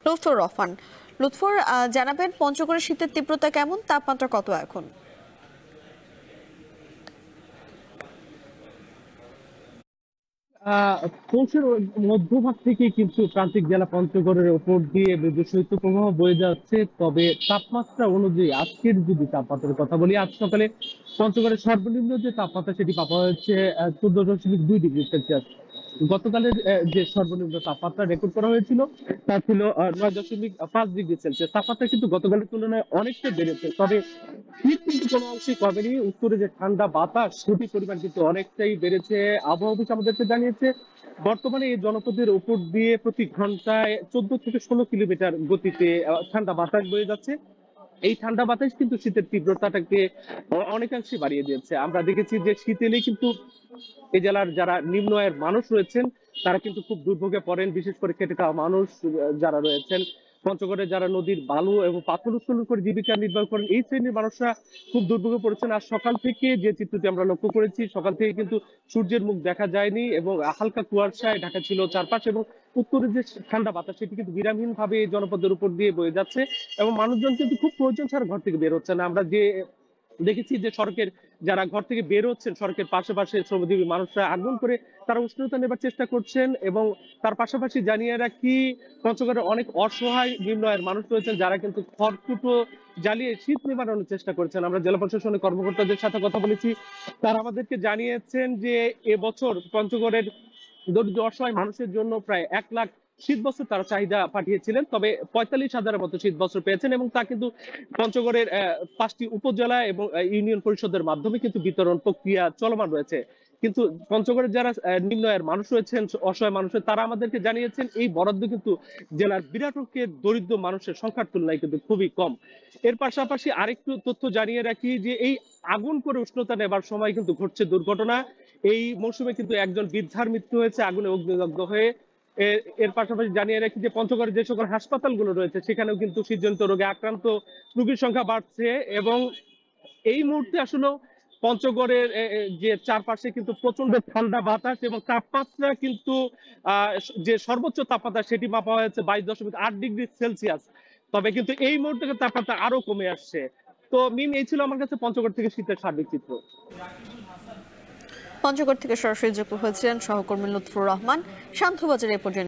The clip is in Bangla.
লুৎফর রহমান। লুৎফর, জানাবেন পঞ্চগড়ের শীতের তীব্রতা কেমন, তাপমাত্রা কত এখন? পৌষের মধ্যভাগ থেকে কিন্তু প্রান্তিক জেলা পঞ্চগড়ের উপর দিয়ে মৃদু শৈত্যপ্রবাহ বয়ে যাচ্ছে। তবে তাপমাত্রা অনুযায়ী আজকের যদি তাপমাত্রার কথা বলি, আজ সকালে পঞ্চগড়ের সর্বনিম্ন যে তাপমাত্রা সেটি পাওয়া হয়েছে 14.2 ডিগ্রি সেলসিয়াস। গতকালের যে সর্বনিম্ন তাপমাত্রা রেকর্ড করা হয়েছিল তা ছিল 9.5 ডিগ্রি সেলসিয়াস। তাপমাত্রা কিন্তু গতকালের তুলনায় অনেকটা বেড়েছে, তবে শীত কিন্তু কোনো অংশেই কমেনি। উত্তরে যে ঠান্ডা বাতাস সেটির পরিমাণ কিন্তু অনেকটাই বেড়েছে। আবহাওয়া অফিস আমাদেরকে জানিয়েছে বর্তমানে এই জনপদের উপর দিয়ে প্রতি ঘন্টায় 14 থেকে 16 কিলোমিটার গতিতে ঠান্ডা বাতাস বয়ে যাচ্ছে। এই ঠান্ডা বাতাস কিন্তু শীতের তীব্রতাটাকে অনেকাংশে বাড়িয়ে দিয়েছে। আমরা দেখেছি যে শীত এলেই কিন্তু এই জেলার যারা নিম্ন আয়ের মানুষ রয়েছেন তারা কিন্তু খুব দুর্ভোগে পড়েন, বিশেষ করে খেটে খাওয়া মানুষ যারা রয়েছেন। পঞ্চগড়ে যারা নদীর বালু এবং পাথর উত্তোলন করে জীবিকা নির্বাহ করেন, এই শ্রেণীর মানুষরা খুব দুর্ভোগে পড়েছেন। আর সকাল থেকে যে চিত্রটি আমরা লক্ষ্য করেছি, সকাল থেকে কিন্তু সূর্যের মুখ দেখা যায়নি এবং হালকা কুয়াশায় ঢাকা ছিল চারপাশ, এবং উত্তরের যে ঠান্ডা বাতাস সেটি কিন্তু বিরামহীন ভাবে এই জনপদের উপর দিয়ে বয়ে যাচ্ছে এবং মানুষজন কিন্তু খুব প্রয়োজন ছাড়া ঘর থেকে বের হচ্ছে না। আমরা যে দেখেছি যে সড়কের যারা ঘর থেকে বের হচ্ছেন, সড়কের পাশে শ্রমজীবী মানুষরা আগুন করে তারা উষ্ণতা নেবার চেষ্টা করছেন। এবং তার পাশাপাশি জানিয়ে রাখি, পঞ্চগড়ের অনেক অসহায় নিম্ন আয়ের মানুষ রয়েছেন যারা কিন্তু খড়কুটো জ্বালিয়ে শীত নিবারণের চেষ্টা করছেন। আমরা জেলা প্রশাসনের কর্মকর্তাদের সাথে কথা বলেছি, তারা আমাদেরকে জানিয়েছেন যে এবছর পঞ্চগড়ের দরিদ্র অসহায় মানুষের জন্য প্রায় 1 লাখ শীত বস্ত্র তারা চাহিদা পাঠিয়েছিলেন, তবে 45,000-এর মতো শীত বস্ত্র পেয়েছেন এবং তা কিন্তু পঞ্চগড়ের 5টি উপজেলা এবং ইউনিয়ন পরিষদের মাধ্যমে কিন্তু বিতরণ প্রক্রিয়া চলমান রয়েছে। কিন্তু পঞ্চগড়ের যারা নিম্ন আয়ের মানুষ রয়েছেন, অসহায় মানুষ, তারা আমাদেরকে জানিয়েছেন এই বরাদ্দ কিন্তু জেলার বিরাট অঙ্কের দরিদ্র মানুষের সংখ্যার তুলনায় কিন্তু খুবই কম। এর পাশাপাশি আরেকটু তথ্য জানিয়ে রাখি যে এই আগুন করে উষ্ণতা নেবার সময় কিন্তু ঘটছে দুর্ঘটনা। এই মৌসুমে কিন্তু একজন বৃদ্ধার মৃত্যু হয়েছে আগুনে অগ্নিদগ্ধ হয়ে। এর পাশাপাশি জানিয়ে রাখি যে পঞ্চগড়ের যে সকল হাসপাতালগুলো রয়েছে সেখানেও কিন্তু শীতজনিত রোগে আক্রান্ত রোগীর সংখ্যা বাড়ছে। এবং এই মুহূর্তে আসলে পঞ্চগড়ের যে চারপাশে কিন্তু প্রচন্ড ঠান্ডা বাতাস এবং তাপমাত্রা কিন্তু যে সর্বোচ্চ তাপমাত্রা সেটি মাপা হয়েছে 22.8 ডিগ্রি সেলসিয়াস। তবে কিন্তু এই মুহূর্তে তাপমাত্রা আরো কমে আসছে। তো মিম, এই ছিল আমার কাছে পঞ্চগড় থেকে শীতের সার্বিক চিত্র। পঞ্চগড় থেকে সরাসরি যুক্ত হয়েছিলেন সহকর্মী লুৎফর রহমান। শান্তবাজার এ পর্যন্ত